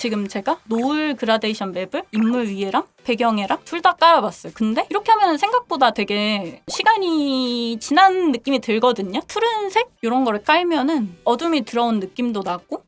지금 제가 노을 그라데이션 맵을 인물 위에랑 배경에랑 둘 다 깔아봤어요. 근데 이렇게 하면 생각보다 되게 시간이 지난 느낌이 들거든요. 푸른색 이런 거를 깔면은 어둠이 들어온 느낌도 나고.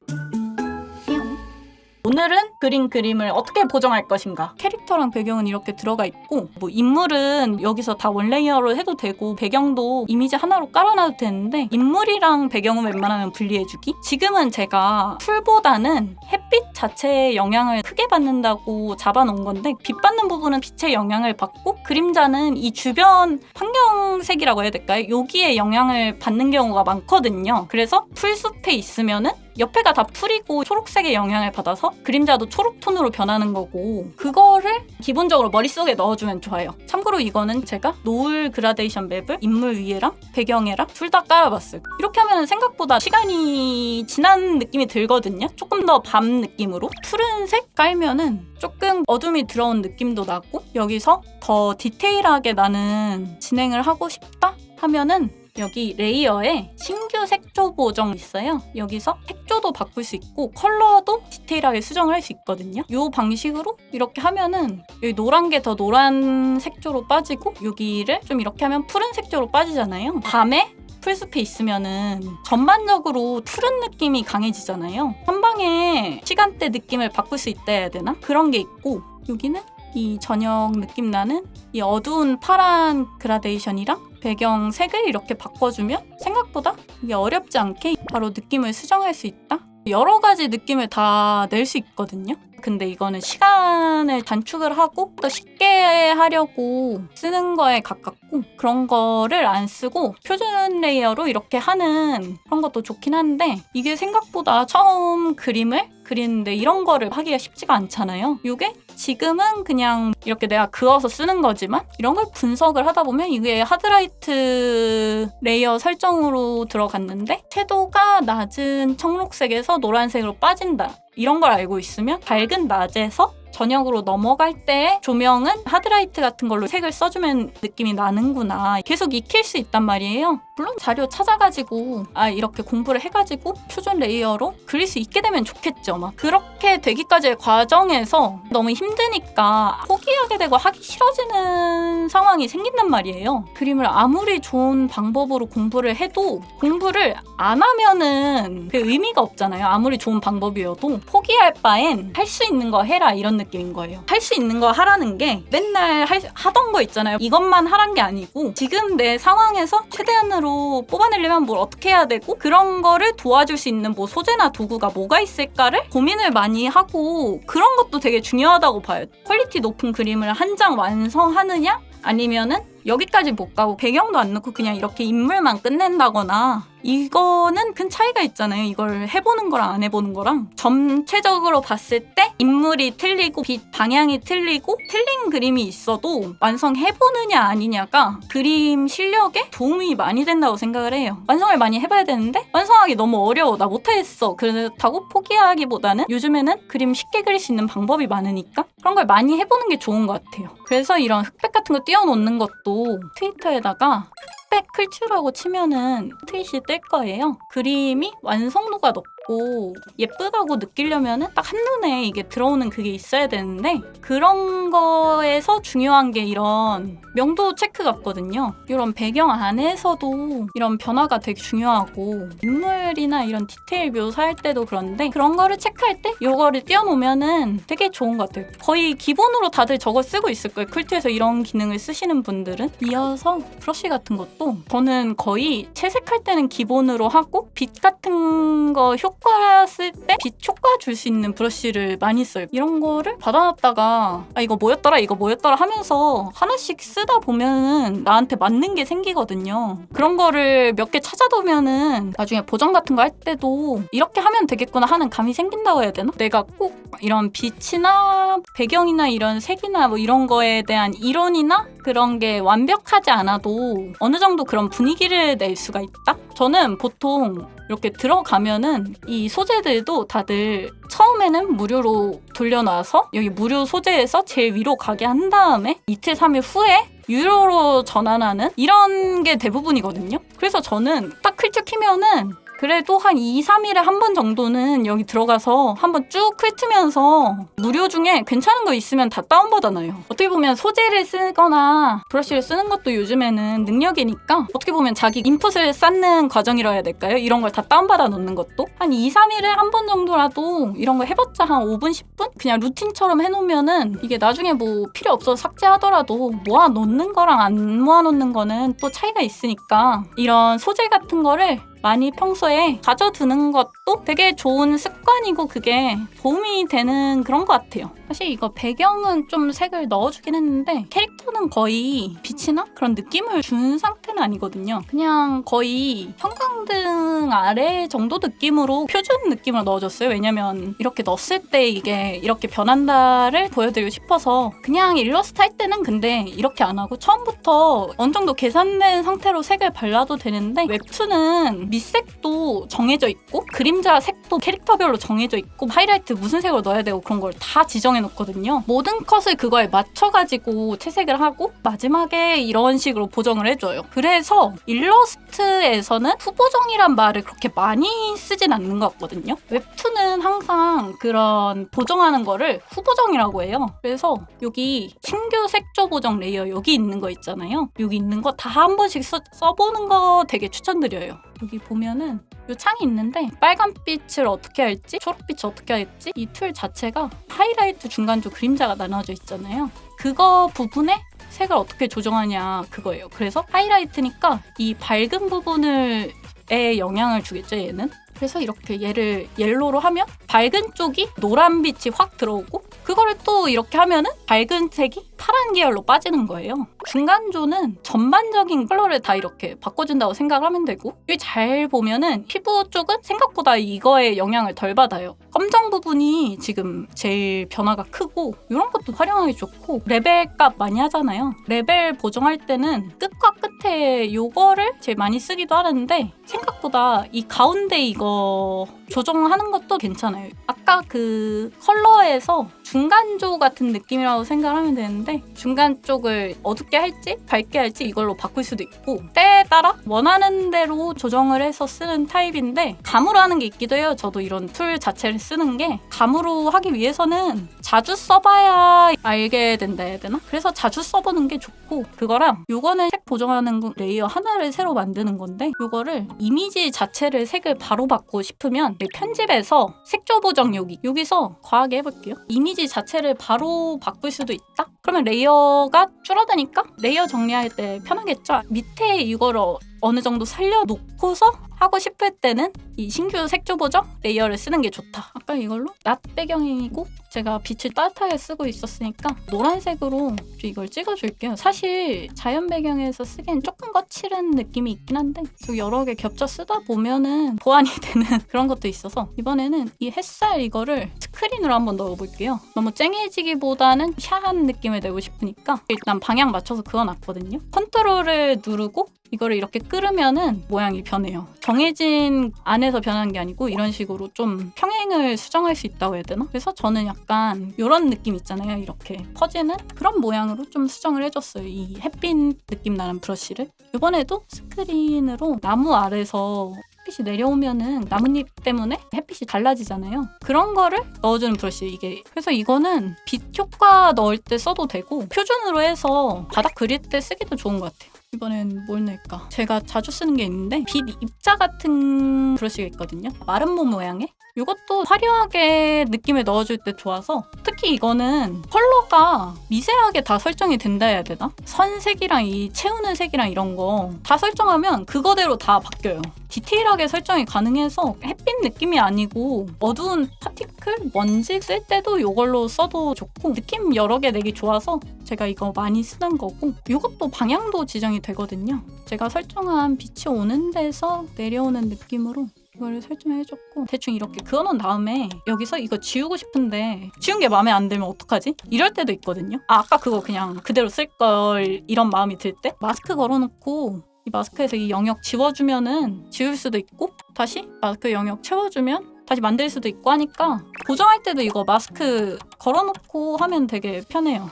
오늘은 그림을 어떻게 보정할 것인가. 캐릭터랑 배경은 이렇게 들어가 있고, 뭐 인물은 여기서 다 원레이어로 해도 되고 배경도 이미지 하나로 깔아놔도 되는데, 인물이랑 배경은 웬만하면 분리해주기. 지금은 제가 풀보다는 햇빛 자체의 영향을 크게 받는다고 잡아놓은 건데, 빛 받는 부분은 빛의 영향을 받고 그림자는 이 주변 환경색이라고 해야 될까요? 여기에 영향을 받는 경우가 많거든요. 그래서 풀숲에 있으면은 옆에가 다 풀이고 초록색의 영향을 받아서 그림자도 초록톤으로 변하는 거고, 그거를 기본적으로 머릿속에 넣어주면 좋아요. 참고로 이거는 제가 노을 그라데이션 맵을 인물 위에랑 배경에랑 둘 다 깔아봤어요. 이렇게 하면 생각보다 시간이 지난 느낌이 들거든요. 조금 더 밤 느낌으로 푸른색 깔면은 조금 어둠이 들어온 느낌도 나고, 여기서 더 디테일하게 나는 진행을 하고 싶다 하면은 여기 레이어에 신규 색조 보정 있어요. 여기서 색조도 바꿀 수 있고 컬러도 디테일하게 수정을 할 수 있거든요. 이 방식으로 이렇게 하면은 여기 노란 게 더 노란 색조로 빠지고, 여기를 좀 이렇게 하면 푸른 색조로 빠지잖아요. 밤에 풀숲에 있으면은 전반적으로 푸른 느낌이 강해지잖아요. 한 방에 시간대 느낌을 바꿀 수 있다 해야 되나? 그런 게 있고, 여기는 이 저녁 느낌 나는 이 어두운 파란 그라데이션이랑 배경 색을 이렇게 바꿔주면 생각보다 이게 어렵지 않게 바로 느낌을 수정할 수 있다? 여러 가지 느낌을 다 낼 수 있거든요. 근데 이거는 시간을 단축을 하고 더 쉽게 하려고 쓰는 거에 가깝고, 그런 거를 안 쓰고 표준 레이어로 이렇게 하는 그런 것도 좋긴 한데, 이게 생각보다 처음 그림을 그리는데 이런 거를 하기가 쉽지가 않잖아요. 이게 지금은 그냥 이렇게 내가 그어서 쓰는 거지만, 이런 걸 분석을 하다 보면 이게 하드라이트 레이어 설정으로 들어갔는데 채도가 낮은 청록색에서 노란색으로 빠진다, 이런 걸 알고 있으면 밝은 낮에서 저녁으로 넘어갈 때 조명은 하드라이트 같은 걸로 색을 써주면 느낌이 나는구나, 계속 익힐 수 있단 말이에요. 물론 자료 찾아가지고 이렇게 공부를 해가지고 표준 레이어로 그릴 수 있게 되면 좋겠죠. 막 그렇게 되기까지의 과정에서 너무 힘드니까 포기하게 되고 하기 싫어지는 상황이 생긴단 말이에요. 그림을 아무리 좋은 방법으로 공부를 해도 공부를 안 하면은 그 의미가 없잖아요. 아무리 좋은 방법이어도 포기할 바엔 할 수 있는 거 해라, 이런 느낌인 거예요. 할 수 있는 거 하라는 게 맨날 하던 거 있잖아요. 이것만 하란 게 아니고 지금 내 상황에서 최대한으로 뽑아내려면 뭘 어떻게 해야 되고, 그런 거를 도와줄 수 있는 뭐 소재나 도구가 뭐가 있을까를 고민을 많이 하고, 그런 것도 되게 중요하다고 봐요. 퀄리티 높은 그림을 한 장 완성하느냐, 아니면은 여기까지 못 가고 배경도 안 넣고 그냥 이렇게 인물만 끝낸다거나, 이거는 큰 차이가 있잖아요. 이걸 해보는 거랑 안 해보는 거랑. 전체적으로 봤을 때 인물이 틀리고 빛 방향이 틀리고 틀린 그림이 있어도 완성해보느냐 아니냐가 그림 실력에 도움이 많이 된다고 생각을 해요. 완성을 많이 해봐야 되는데 완성하기 너무 어려워, 나 못하겠어, 그렇다고 포기하기보다는 요즘에는 그림 쉽게 그릴 수 있는 방법이 많으니까 그런 걸 많이 해보는 게 좋은 것 같아요. 그래서 이런 흑백 같은 거 띄워놓는 것도 트위터에다가 흑백 클추라고 치면은 트윗이 뜰 거예요. 그림이 완성도가 높고 예쁘다고 느끼려면은 딱 한눈에 이게 들어오는 그게 있어야 되는데, 그런 거에서 중요한 게 이런 명도 체크 같거든요. 이런 배경 안에서도 이런 변화가 되게 중요하고, 인물이나 이런 디테일 묘사할 때도 그런데 그런 거를 체크할 때 이거를 띄워놓으면은 되게 좋은 것 같아요. 거의 기본으로 다들 저거 쓰고 있을 거예요. 쿨트에서 이런 기능을 쓰시는 분들은. 이어서 브러쉬 같은 것도 저는 거의 채색할 때는 기본으로 하고, 빛 같은 거 효과 쓸 때 빛 효과 줄 수 있는 브러쉬를 많이 써요. 이런 거를 받아놨다가 이거 뭐였더라 하면서 하나씩 쓰다 보면은 나한테 맞는 게 생기거든요. 그런 거를 몇 개 찾아두면은 나중에 보정 같은 거 할 때도 이렇게 하면 되겠구나 하는 감이 생긴다고 해야 되나? 내가 꼭 이런 빛이나 배경이나 이런 색이나 뭐 이런 거에 대한 이론이나 그런 게 완벽하지 않아도 어느 정도 그런 분위기를 낼 수가 있다? 저는 보통 이렇게 들어가면은 이 소재들도 다들 처음에는 무료로 돌려놔서 여기 무료 소재에서 제일 위로 가게 한 다음에 이틀 3일 후에 유료로 전환하는 이런 게 대부분이거든요. 그래서 저는 딱 클릭 키면은 그래도 한 2, 3일에 한 번 정도는 여기 들어가서 한번 쭉 훑으면서 무료 중에 괜찮은 거 있으면 다 다운받아놔요. 어떻게 보면 소재를 쓰거나 브러쉬를 쓰는 것도 요즘에는 능력이니까 어떻게 보면 자기 인풋을 쌓는 과정이라 해야 될까요? 이런 걸 다 다운받아 놓는 것도 한 2, 3일에 한 번 정도라도 이런 거 해봤자 한 5분, 10분? 그냥 루틴처럼 해놓으면은 이게 나중에 뭐 필요 없어서 삭제하더라도 모아놓는 거랑 안 모아놓는 거는 또 차이가 있으니까 이런 소재 같은 거를 많이 평소에 가져두는 것도 되게 좋은 습관이고 그게 도움이 되는 그런 것 같아요. 사실 이거 배경은 좀 색을 넣어주긴 했는데 캐릭터는 거의 빛이나 그런 느낌을 준 상태는 아니거든요. 그냥 거의 형광등 아래 정도 느낌으로 표준 느낌으로 넣어줬어요. 왜냐면 이렇게 넣었을 때 이게 이렇게 변한다를 보여드리고 싶어서 그냥 일러스트 할 때는 근데 이렇게 안 하고 처음부터 어느 정도 계산된 상태로 색을 발라도 되는데 웹툰은 밑색도 정해져 있고 그림자 색도 캐릭터별로 정해져 있고 하이라이트 무슨 색으로 넣어야 되고 그런 걸 다 지정해 놓거든요. 모든 컷을 그거에 맞춰가지고 채색을 하고 마지막에 이런 식으로 보정을 해줘요. 그래서 일러스트에서는 후보정이란 말을 그렇게 많이 쓰진 않는 것 같거든요. 웹툰은 항상 그런 보정하는 거를 후보정이라고 해요. 그래서 여기 신규 색조 보정 레이어 여기 있는 거 있잖아요. 여기 있는 거 다 한 번씩 써보는 거 되게 추천드려요. 여기 보면은 이 창이 있는데 빨간빛을 어떻게 할지 초록빛을 어떻게 할지 이 툴 자체가 하이라이트 중간주 그림자가 나눠져 있잖아요. 그거 부분에 색을 어떻게 조정하냐 그거예요. 그래서 하이라이트니까 이 밝은 부분을 에 영향을 주겠죠 얘는. 그래서 이렇게 얘를 옐로우로 하면 밝은 쪽이 노란빛이 확 들어오고 그거를 또 이렇게 하면은 밝은 색이 파란 계열로 빠지는 거예요. 중간조는 전반적인 컬러를 다 이렇게 바꿔준다고 생각을 하면 되고 여기 잘 보면은 피부 쪽은 생각보다 이거에 영향을 덜 받아요. 검정 부분이 지금 제일 변화가 크고 이런 것도 활용하기 좋고 레벨 값 많이 하잖아요. 레벨 보정할 때는 끝과 끝에 이거를 제일 많이 쓰기도 하는데 생각보다 이 가운데 이거 조정하는 것도 괜찮아요. 아까 그 컬러에서 중간조 같은 느낌이라고 생각하면 되는데 중간 쪽을 어둡게 할지 밝게 할지 이걸로 바꿀 수도 있고 때에 따라 원하는 대로 조정을 해서 쓰는 타입인데 감으로 하는 게 있기도 해요. 저도 이런 툴 자체를 쓰는 게 감으로 하기 위해서는 자주 써봐야 알게 된다 해야 되나? 그래서 자주 써보는 게 좋고 그거랑 요거는 색 보정하는 레이어 하나를 새로 만드는 건데 요거를 이미지 자체를 색을 바로 바꾸고 싶으면 편집에서 색조 보정 여기서 과하게 해볼게요. 이미지 자체를 바로 바꿀 수도 있다? 그러면 레이어가 줄어드니까 레이어 정리할 때 편하겠죠? 밑에 이거를 어느 정도 살려놓고서 하고 싶을 때는 이 신규 색조 보정 레이어를 쓰는 게 좋다. 아까 이걸로 낮 배경이고 제가 빛을 따뜻하게 쓰고 있었으니까 노란색으로 이걸 찍어줄게요. 사실 자연 배경에서 쓰기엔 조금 거칠은 느낌이 있긴 한데 여러 개 겹쳐 쓰다 보면은 보완이 되는 그런 것도 있어서 이번에는 이 햇살 이거를 스크린으로 한번 넣어볼게요. 너무 쨍해지기보다는 샤한 느낌을 내고 싶으니까 일단 방향 맞춰서 그어놨거든요. 컨트롤을 누르고 이거를 이렇게 끌으면은 모양이 변해요. 정해진 안에서 변하는 게 아니고 이런 식으로 좀 평행을 수정할 수 있다고 해야 되나? 그래서 저는 약간 이런 느낌 있잖아요. 이렇게 퍼지는 그런 모양으로 좀 수정을 해줬어요. 이 햇빛 느낌 나는 브러쉬를. 이번에도 스크린으로 나무 아래서 햇빛이 내려오면은 나뭇잎 때문에 햇빛이 달라지잖아요. 그런 거를 넣어주는 브러쉬 이게. 그래서 이거는 빛 효과 넣을 때 써도 되고 표준으로 해서 바닥 그릴 때 쓰기도 좋은 것 같아요. 이번엔 뭘 넣을까? 제가 자주 쓰는 게 있는데 빛 입자 같은 브러쉬가 있거든요. 마른 몸 모양의. 이것도 화려하게 느낌을 넣어줄 때 좋아서 특히 이거는 컬러가 미세하게 다 설정이 된다 해야 되나? 선색이랑 이 채우는 색이랑 이런 거 다 설정하면 그거대로 다 바뀌어요. 디테일하게 설정이 가능해서 햇빛 느낌이 아니고 어두운 파티클, 먼지 쓸 때도 이걸로 써도 좋고 느낌 여러 개 내기 좋아서 제가 이거 많이 쓰는 거고 이것도 방향도 지정이 되거든요. 제가 설정한 빛이 오는 데서 내려오는 느낌으로 이거를 설정해줬고 대충 이렇게 그어놓은 다음에 여기서 이거 지우고 싶은데 지운 게 마음에 안 들면 어떡하지? 이럴 때도 있거든요. 아까 그거 그냥 그대로 쓸걸 이런 마음이 들 때 마스크 걸어놓고 이 마스크에서 이 영역 지워주면은 지울 수도 있고 다시 마스크 영역 채워주면 다시 만들 수도 있고 하니까 보정할 때도 이거 마스크 걸어놓고 하면 되게 편해요.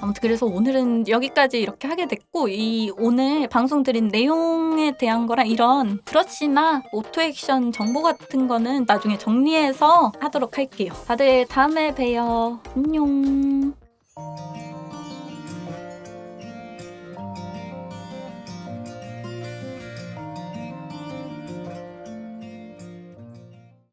아무튼 그래서 오늘은 여기까지 이렇게 하게 됐고, 이 오늘 방송 드린 내용에 대한 거랑 이런 브러쉬나 오토 액션 정보 같은 거는 나중에 정리해서 하도록 할게요. 다들 다음에 봬요. 안녕.